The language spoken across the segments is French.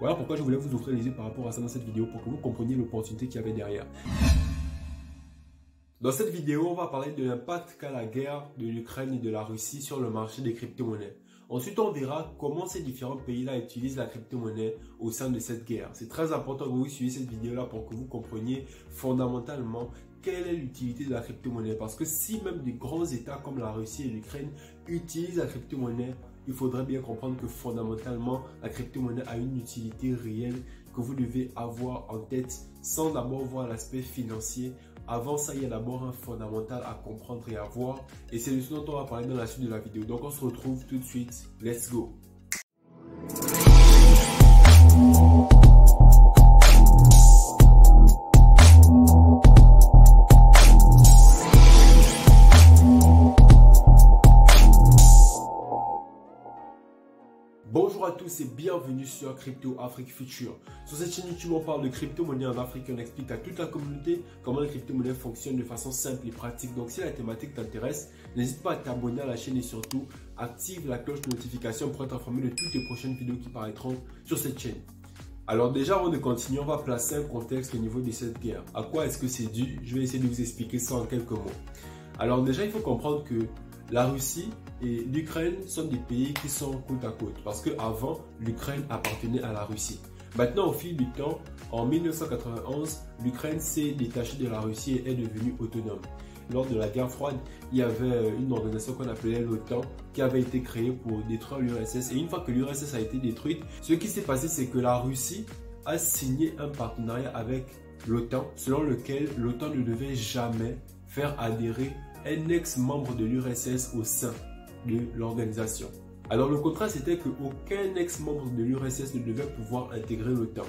Voilà pourquoi je voulais vous ouvrir les yeux par rapport à ça dans cette vidéo pour que vous compreniez l'opportunité qu'il y avait derrière. Dans cette vidéo, on va parler de l'impact qu'a la guerre de l'Ukraine et de la Russie sur le marché des crypto-monnaies. Ensuite, on verra comment ces différents pays-là utilisent la crypto-monnaie au sein de cette guerre. C'est très important que vous suiviez cette vidéo-là pour que vous compreniez fondamentalement quelle est l'utilité de la crypto-monnaie. Parce que si même des grands États comme la Russie et l'Ukraine utilisent la crypto-monnaie, il faudrait bien comprendre que fondamentalement, la crypto-monnaie a une utilité réelle que vous devez avoir en tête sans d'abord voir l'aspect financier. Avant ça, il y a d'abord un fondamental à comprendre et à voir. Et c'est de ce dont on va parler dans la suite de la vidéo. Donc on se retrouve tout de suite. Let's go! Bonjour à tous et bienvenue sur Crypto Afrique Future. Sur cette chaîne YouTube, on parle de crypto-monnaie en Afrique et on explique à toute la communauté comment les crypto-monnaies fonctionnent de façon simple et pratique. Donc si la thématique t'intéresse, n'hésite pas à t'abonner à la chaîne et surtout active la cloche de notification pour être informé de toutes les prochaines vidéos qui paraîtront sur cette chaîne. Alors déjà, avant de continuer, on va placer un contexte au niveau de cette guerre. À quoi est-ce que c'est dû? Je vais essayer de vous expliquer ça en quelques mots. Alors déjà, il faut comprendre que la Russie et l'Ukraine sont des pays qui sont côte à côte parce qu'avant, l'Ukraine appartenait à la Russie. Maintenant, au fil du temps, en 1991, l'Ukraine s'est détachée de la Russie et est devenue autonome. Lors de la guerre froide, il y avait une organisation qu'on appelait l'OTAN qui avait été créée pour détruire l'URSS. Et une fois que l'URSS a été détruite, ce qui s'est passé, c'est que la Russie a signé un partenariat avec l'OTAN selon lequel l'OTAN ne devait jamais faire adhérer un ex-membre de l'URSS au sein de l'organisation. Alors le contrat c'était qu'aucun ex-membre de l'URSS ne devait pouvoir intégrer l'OTAN.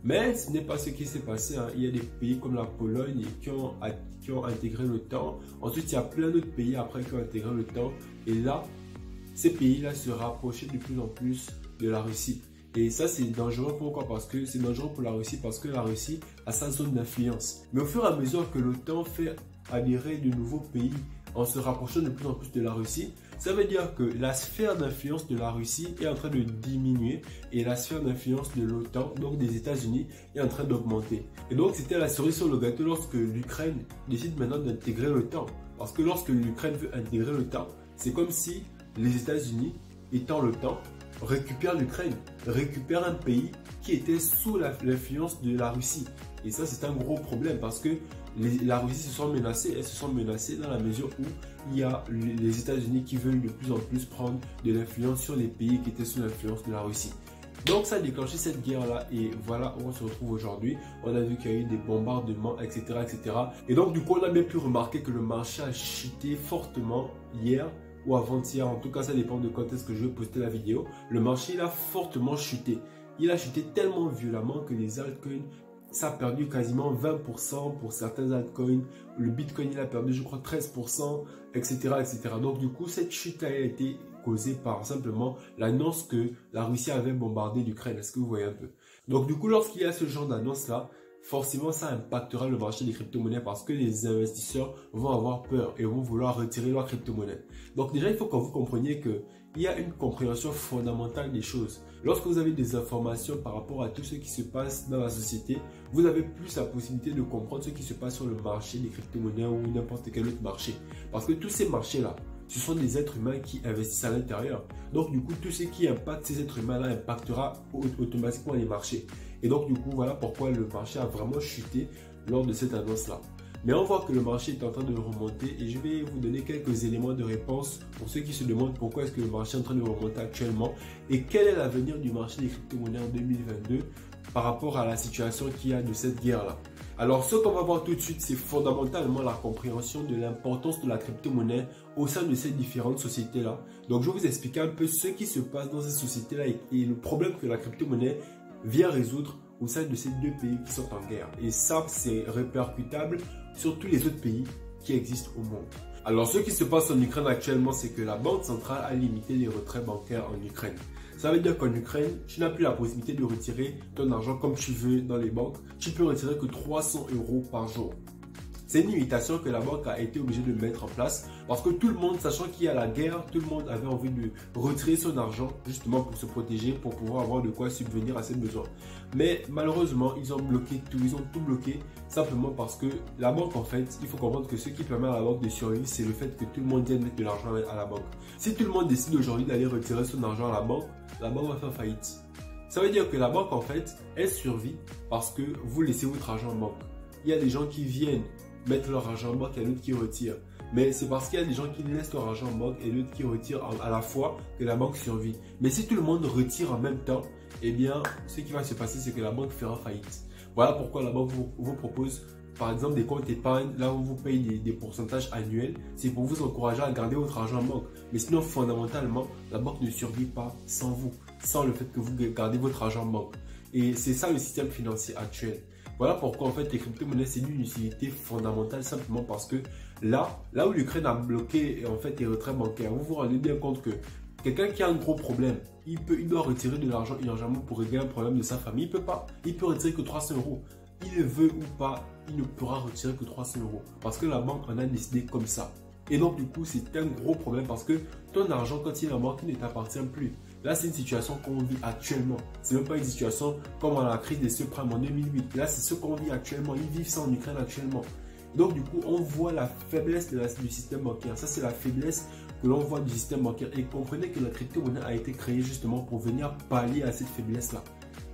Mais ce n'est pas ce qui s'est passé. Il y a des pays comme la Pologne qui ont intégré l'OTAN. Ensuite, il y a plein d'autres pays après qui ont intégré l'OTAN. Et là, ces pays-là se rapprochaient de plus en plus de la Russie. Et ça, c'est dangereux. Pourquoi? Parce que c'est dangereux pour la Russie parce que la Russie a sa zone d'influence. Mais au fur et à mesure que l'OTAN fait adhérer de nouveaux pays en se rapprochant de plus en plus de la Russie, ça veut dire que la sphère d'influence de la Russie est en train de diminuer et la sphère d'influence de l'OTAN, donc des États-Unis, est en train d'augmenter. Et donc c'était la cerise sur le gâteau lorsque l'Ukraine décide maintenant d'intégrer l'OTAN. Parce que lorsque l'Ukraine veut intégrer l'OTAN, c'est comme si les États-Unis, étant l'OTAN, récupèrent l'Ukraine, récupèrent un pays qui était sous l'influence de la Russie. Et ça, c'est un gros problème parce que la Russie se sent menacée. Elles se sont menacées dans la mesure où il y a les États-Unis qui veulent de plus en plus prendre de l'influence sur les pays qui étaient sous l'influence de la Russie. Donc ça a déclenché cette guerre-là et voilà où on se retrouve aujourd'hui. On a vu qu'il y a eu des bombardements, etc., etc. Et donc du coup, on a bien pu remarquer que le marché a chuté fortement hier ou avant-hier. En tout cas, ça dépend de quand est-ce que je vais poster la vidéo. Le marché, il a fortement chuté. Il a chuté tellement violemment que les altcoins, ça a perdu quasiment 20% pour certains altcoins. Le Bitcoin, il a perdu, je crois, 13%, etc., etc. Donc, du coup, cette chute a été causée par simplement l'annonce que la Russie avait bombardé l'Ukraine. Est-ce que vous voyez un peu? Donc, du coup, lorsqu'il y a ce genre d'annonce-là, forcément, ça impactera le marché des crypto-monnaies parce que les investisseurs vont avoir peur et vont vouloir retirer leur crypto-monnaie. Donc, déjà, il faut que vous compreniez qu'il y a une compréhension fondamentale des choses. Lorsque vous avez des informations par rapport à tout ce qui se passe dans la société, vous avez plus la possibilité de comprendre ce qui se passe sur le marché des crypto-monnaies ou n'importe quel autre marché. Parce que tous ces marchés-là, ce sont des êtres humains qui investissent à l'intérieur. Donc, du coup, tout ce qui impacte ces êtres humains-là impactera automatiquement les marchés. Et donc, du coup, voilà pourquoi le marché a vraiment chuté lors de cette annonce-là. Mais on voit que le marché est en train de remonter et je vais vous donner quelques éléments de réponse pour ceux qui se demandent pourquoi est-ce que le marché est en train de remonter actuellement et quel est l'avenir du marché des crypto-monnaies en 2022 par rapport à la situation qu'il y a de cette guerre-là. Alors, ce qu'on va voir tout de suite, c'est fondamentalement la compréhension de l'importance de la crypto-monnaie au sein de ces différentes sociétés-là. Donc, je vais vous expliquer un peu ce qui se passe dans ces sociétés-là et le problème que la crypto-monnaie vient résoudre au sein de ces deux pays qui sont en guerre. Et ça, c'est répercutable sur tous les autres pays qui existent au monde. Alors, ce qui se passe en Ukraine actuellement, c'est que la Banque centrale a limité les retraits bancaires en Ukraine. Ça veut dire qu'en Ukraine, tu n'as plus la possibilité de retirer ton argent comme tu veux dans les banques. Tu peux retirer que 300 € par jour. C'est une limitation que la banque a été obligée de mettre en place parce que tout le monde, sachant qu'il y a la guerre, tout le monde avait envie de retirer son argent justement pour se protéger, pour pouvoir avoir de quoi subvenir à ses besoins. Mais malheureusement, ils ont bloqué tout, ils ont tout bloqué simplement parce que la banque, en fait, il faut comprendre que ce qui permet à la banque de survivre, c'est le fait que tout le monde vienne mettre de l'argent à la banque. Si tout le monde décide aujourd'hui d'aller retirer son argent à la banque va faire faillite. Ça veut dire que la banque, en fait, elle survit parce que vous laissez votre argent en banque. Il y a des gens qui viennent mettre leur argent en banque et d'autres qui retirent. Mais c'est parce qu'il y a des gens qui laissent leur argent en banque et d'autres qui retirent à la fois que la banque survit. Mais si tout le monde retire en même temps, eh bien, ce qui va se passer, c'est que la banque fera faillite. Voilà pourquoi la banque vous propose, par exemple, des comptes épargne, là où vous payez des pourcentages annuels. C'est pour vous encourager à garder votre argent en banque. Mais sinon, fondamentalement, la banque ne survit pas sans vous, sans le fait que vous gardez votre argent en banque. Et c'est ça le système financier actuel. Voilà pourquoi en fait les crypto-monnaies c'est d'une utilité fondamentale simplement parce que là où l'Ukraine a bloqué en fait les retraits bancaires, vous vous rendez bien compte que quelqu'un qui a un gros problème, il doit retirer de l'argent urgemment pour régler un problème de sa famille. Il peut pas, il peut retirer que 300 euros. Il le veut ou pas, il ne pourra retirer que 300 euros parce que la banque en a décidé comme ça. Et donc du coup c'est un gros problème parce que ton argent quand il est en banque il ne t'appartient plus. Là, c'est une situation qu'on vit actuellement. Ce n'est même pas une situation comme à la crise des subprimes en 2008. Là, c'est ce qu'on vit actuellement. Ils vivent ça en Ukraine actuellement. Donc, du coup, on voit la faiblesse du système bancaire. Ça, c'est la faiblesse que l'on voit du système bancaire. Et comprenez que la crypto-monnaie a été créée justement pour venir pallier à cette faiblesse-là.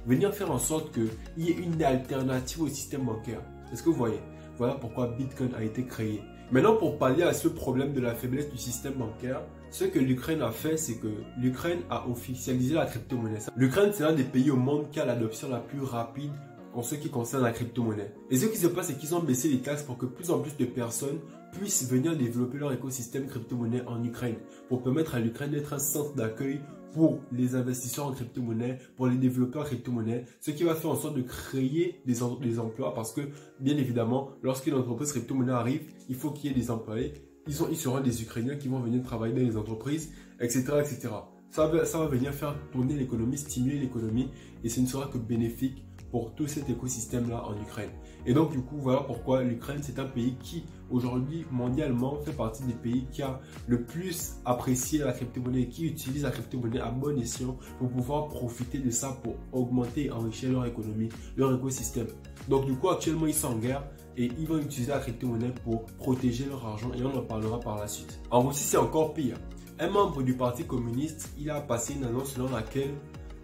Venir faire en sorte qu'il y ait une alternative au système bancaire. Est-ce que vous voyez? Voilà pourquoi Bitcoin a été créé. Maintenant, pour pallier à ce problème de la faiblesse du système bancaire, ce que l'Ukraine a fait, c'est que l'Ukraine a officialisé la crypto-monnaie. L'Ukraine, c'est l'un des pays au monde qui a l'adoption la plus rapide en ce qui concerne la crypto-monnaie. Et ce qui se passe, c'est qu'ils ont baissé les taxes pour que plus en plus de personnes puissent venir développer leur écosystème crypto-monnaie en Ukraine, pour permettre à l'Ukraine d'être un centre d'accueil pour les investisseurs en crypto-monnaie, pour les développeurs en crypto-monnaie, ce qui va faire en sorte de créer des emplois parce que, bien évidemment, lorsqu'une entreprise crypto-monnaie arrive, il faut qu'il y ait des employés. Ils seront des Ukrainiens qui vont venir travailler dans les entreprises, etc. etc. Ça va venir faire tourner l'économie, stimuler l'économie et ce ne sera que bénéfique pour tout cet écosystème-là en Ukraine. Et donc, du coup, voilà pourquoi l'Ukraine, c'est un pays qui, aujourd'hui, mondialement, fait partie des pays qui a le plus apprécié la crypto-monnaie, qui utilise la crypto-monnaie à bon escient pour pouvoir profiter de ça pour augmenter et enrichir leur économie, leur écosystème. Donc, du coup, actuellement, ils sont en guerre et ils vont utiliser la crypto-monnaie pour protéger leur argent et on en parlera par la suite. En Russie, c'est encore pire. Un membre du Parti communiste, il a passé une annonce selon laquelle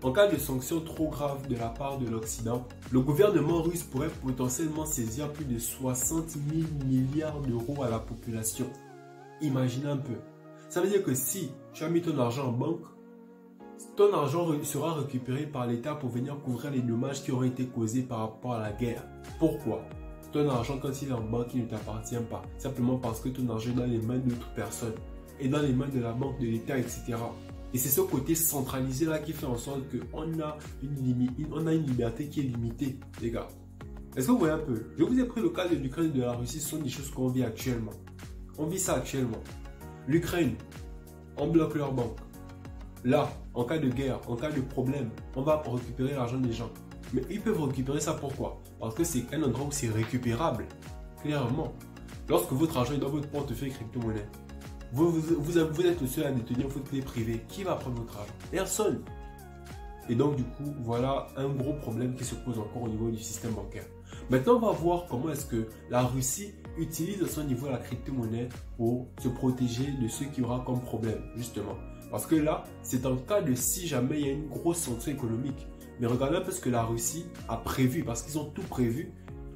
en cas de sanctions trop graves de la part de l'Occident, le gouvernement russe pourrait potentiellement saisir plus de 60 000 milliards d'euros à la population. Imaginez un peu. Ça veut dire que si tu as mis ton argent en banque, ton argent sera récupéré par l'État pour venir couvrir les dommages qui auraient été causés par rapport à la guerre. Pourquoi? Ton argent, quand il est en banque, il ne t'appartient pas. Simplement parce que ton argent est dans les mains d'autres personnes. Et dans les mains de la banque, de l'État, etc. Et c'est ce côté centralisé là qui fait en sorte qu'on a une liberté qui est limitée, les gars. Est-ce que vous voyez un peu? Je vous ai pris le cas de l'Ukraine et de la Russie, ce sont des choses qu'on vit actuellement. On vit ça actuellement. L'Ukraine, on bloque leur banque. Là, en cas de guerre, en cas de problème, on va récupérer l'argent des gens. Mais ils peuvent récupérer ça pourquoi? Parce que c'est un endroit où c'est récupérable. Clairement. Lorsque votre argent est dans votre portefeuille crypto-monnaie, vous êtes le seul à détenir votre clé privée. Qui va prendre votre argent? Personne. Et donc, du coup, voilà un gros problème qui se pose encore au niveau du système bancaire. Maintenant, on va voir comment est-ce que la Russie utilise à son niveau la crypto-monnaie pour se protéger de ce qu'il y aura comme problème, justement. Parce que là, c'est en cas de si jamais il y a une grosse sanction économique. Mais regardez un peu ce que la Russie a prévu, parce qu'ils ont tout prévu.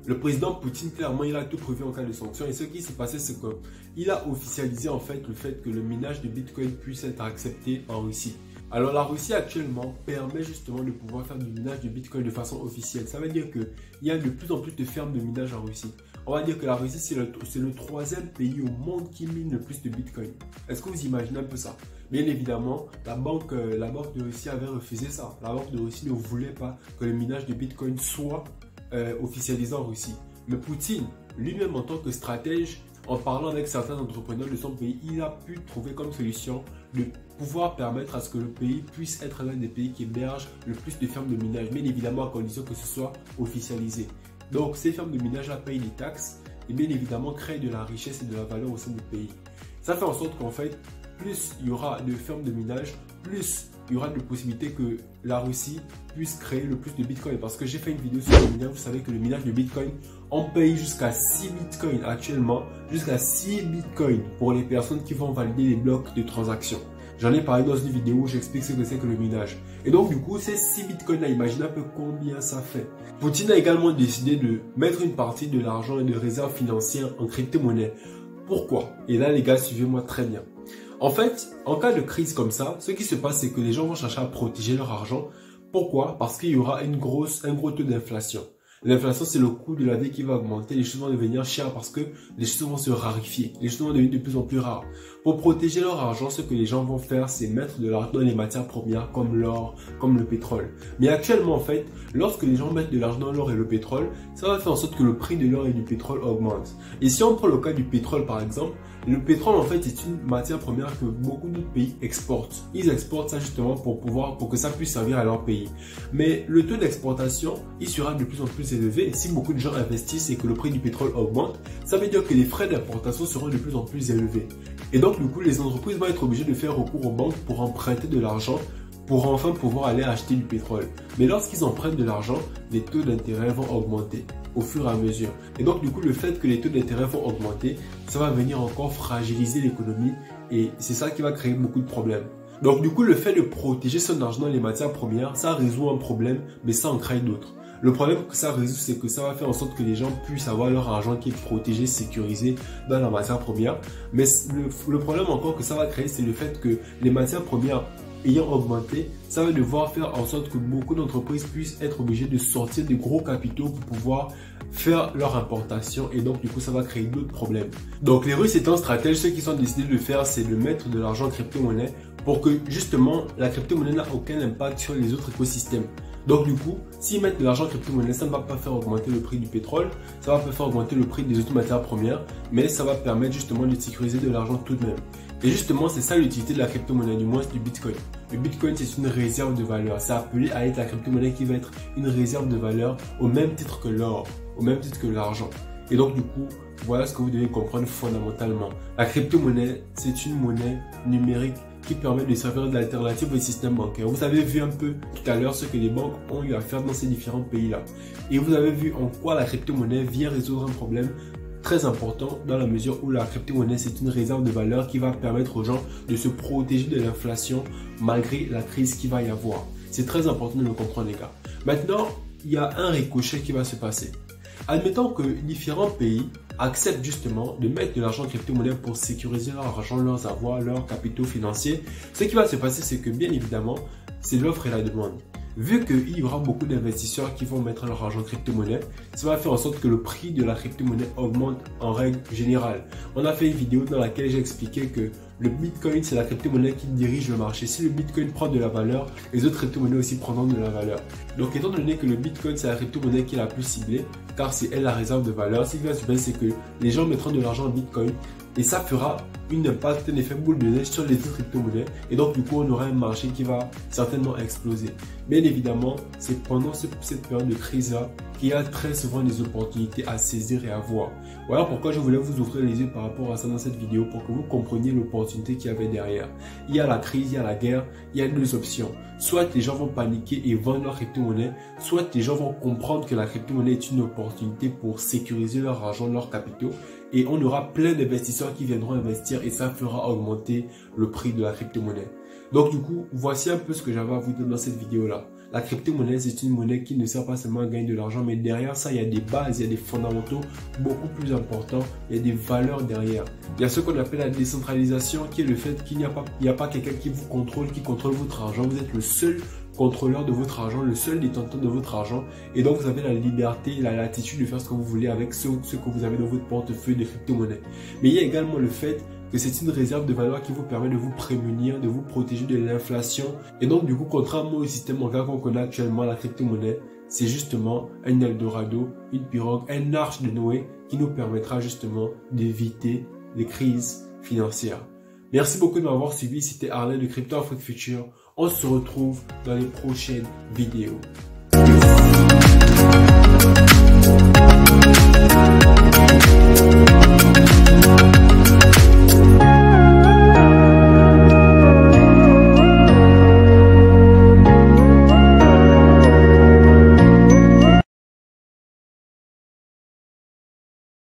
Le président Poutine, clairement, il a tout prévu en cas de sanction. Et ce qui s'est passé, c'est qu'il a officialisé en fait le fait que le minage de Bitcoin puisse être accepté en Russie. Alors la Russie actuellement permet justement de pouvoir faire du minage de Bitcoin de façon officielle. Ça veut dire qu'il y a de plus en plus de fermes de minage en Russie. On va dire que la Russie, c'est le troisième pays au monde qui mine le plus de Bitcoin. Est-ce que vous imaginez un peu ça? Bien évidemment, la banque de Russie avait refusé ça. La banque de Russie ne voulait pas que le minage de Bitcoin soit officialisé en Russie. Mais Poutine, lui-même en tant que stratège, en parlant avec certains entrepreneurs de son pays, il a pu trouver comme solution de pouvoir permettre à ce que le pays puisse être l'un des pays qui héberge le plus de fermes de minage, bien évidemment à condition que ce soit officialisé. Donc ces fermes de minage là payent des taxes et bien évidemment créer de la richesse et de la valeur au sein du pays. Ça fait en sorte qu'en fait, plus il y aura de fermes de minage, plus il y aura de possibilités que la Russie puisse créer le plus de bitcoin. Parce que j'ai fait une vidéo sur le minage, vous savez que le minage de bitcoin, on paye jusqu'à 6 bitcoins actuellement, jusqu'à 6 bitcoins pour les personnes qui vont valider les blocs de transaction. J'en ai parlé dans une vidéo où j'explique ce que c'est que le minage. Et donc du coup, ces 6 bitcoins là, imaginez un peu combien ça fait. Poutine a également décidé de mettre une partie de l'argent et de réserves financières en crypto-monnaie. Pourquoi? Et là les gars, suivez-moi très bien. En fait, en cas de crise comme ça, ce qui se passe, c'est que les gens vont chercher à protéger leur argent. Pourquoi? Parce qu'il y aura un gros taux d'inflation. L'inflation, c'est le coût de la vie qui va augmenter. Les choses vont devenir chères parce que les choses vont se raréfier. Les choses vont devenir de plus en plus rares. Pour protéger leur argent, ce que les gens vont faire, c'est mettre de l'argent dans les matières premières comme l'or, comme le pétrole. Mais actuellement, en fait, lorsque les gens mettent de l'argent dans l'or et le pétrole, ça va faire en sorte que le prix de l'or et du pétrole augmente. Et si on prend le cas du pétrole, par exemple, le pétrole, en fait, est une matière première que beaucoup d'autres pays exportent. Ils exportent ça justement pour que ça puisse servir à leur pays. Mais le taux d'exportation, il sera de plus en plus élevé. Si beaucoup de gens investissent et que le prix du pétrole augmente, ça veut dire que les frais d'importation seront de plus en plus élevés. Et donc, du coup, les entreprises vont être obligées de faire recours aux banques pour emprunter de l'argent pour enfin pouvoir aller acheter du pétrole. Mais lorsqu'ils empruntent de l'argent, les taux d'intérêt vont augmenter au fur et à mesure. Et donc, du coup, le fait que les taux d'intérêt vont augmenter, ça va venir encore fragiliser l'économie et c'est ça qui va créer beaucoup de problèmes. Donc, du coup, le fait de protéger son argent dans les matières premières, ça résout un problème, mais ça en crée d'autres. Le problème que ça résout, c'est que ça va faire en sorte que les gens puissent avoir leur argent qui est protégé, sécurisé dans la matière première. Mais le problème encore que ça va créer, c'est le fait que les matières premières ayant augmenté, ça va devoir faire en sorte que beaucoup d'entreprises puissent être obligées de sortir des gros capitaux pour pouvoir faire leur importation et donc du coup ça va créer d'autres problèmes. Donc les Russes étant stratèges, ce qu'ils ont décidé de faire, c'est de mettre de l'argent en crypto-monnaie pour que justement la crypto-monnaie n'a aucun impact sur les autres écosystèmes. Donc du coup, s'ils mettent de l'argent en crypto-monnaie, ça ne va pas faire augmenter le prix du pétrole, ça va pas faire augmenter le prix des autres matières premières, mais ça va permettre justement de sécuriser de l'argent tout de même. Et justement, c'est ça l'utilité de la crypto-monnaie, du moins du Bitcoin. Le Bitcoin, c'est une réserve de valeur. C'est appelé à être la crypto-monnaie qui va être une réserve de valeur au même titre que l'or, au même titre que l'argent. Et donc du coup, voilà ce que vous devez comprendre fondamentalement. La crypto-monnaie, c'est une monnaie numérique qui permet de servir d'alternative au système bancaire. Vous avez vu un peu tout à l'heure ce que les banques ont eu à faire dans ces différents pays-là. Et vous avez vu en quoi la crypto-monnaie vient résoudre un problème très important dans la mesure où la crypto-monnaie, c'est une réserve de valeur qui va permettre aux gens de se protéger de l'inflation malgré la crise qu'il va y avoir. C'est très important de le comprendre, les gars. Maintenant, il y a un ricochet qui va se passer. Admettons que différents pays acceptent justement de mettre de l'argent en crypto-monnaie pour sécuriser leur argent, leurs avoirs, leurs capitaux financiers. Ce qui va se passer, c'est que bien évidemment, c'est l'offre et la demande. Vu qu'il y aura beaucoup d'investisseurs qui vont mettre leur argent en crypto-monnaie, ça va faire en sorte que le prix de la crypto-monnaie augmente en règle générale. On a fait une vidéo dans laquelle j'ai expliqué que le Bitcoin, c'est la crypto-monnaie qui dirige le marché. Si le Bitcoin prend de la valeur, les autres crypto-monnaies aussi prendront de la valeur. Donc, étant donné que le Bitcoin, c'est la crypto-monnaie qui est la plus ciblée, car c'est elle la réserve de valeur, ce qui va se passer, c'est que les gens mettront de l'argent en Bitcoin et ça fera un effet boule de neige sur les autres crypto-monnaies. Et donc, du coup, on aura un marché qui va certainement exploser. Bien évidemment, c'est pendant cette période de crise-là qu'il y a très souvent des opportunités à saisir et à voir. Voilà pourquoi je voulais vous ouvrir les yeux par rapport à ça dans cette vidéo pour que vous compreniez l'opportunité qu'il y avait derrière. Il y a la crise, il y a la guerre, il y a deux options. Soit les gens vont paniquer et vendre leur crypto-monnaie, soit les gens vont comprendre que la crypto-monnaie est une opportunité pour sécuriser leur argent, leurs capitaux. Et on aura plein d'investisseurs qui viendront investir et ça fera augmenter le prix de la crypto-monnaie. Donc du coup, voici un peu ce que j'avais à vous dire dans cette vidéo-là. La crypto-monnaie, c'est une monnaie qui ne sert pas seulement à gagner de l'argent, mais derrière ça, il y a des bases, il y a des fondamentaux beaucoup plus importants, il y a des valeurs derrière. Il y a ce qu'on appelle la décentralisation, qui est le fait qu'il n'y a pas quelqu'un qui vous contrôle, qui contrôle votre argent. Vous êtes le seul contrôleur de votre argent, le seul détenteur de votre argent. Et donc, vous avez la liberté, la latitude de faire ce que vous voulez avec ce que vous avez dans votre portefeuille de crypto-monnaie. Mais il y a également le fait que c'est une réserve de valeur qui vous permet de vous prémunir, de vous protéger de l'inflation. Et donc, du coup, contrairement au système bancaire qu'on connaît actuellement, la crypto-monnaie, c'est justement un Eldorado, une pirogue, un arche de Noé qui nous permettra justement d'éviter les crises financières. Merci beaucoup de m'avoir suivi. C'était Arlen de Crypto Afrique Future. On se retrouve dans les prochaines vidéos.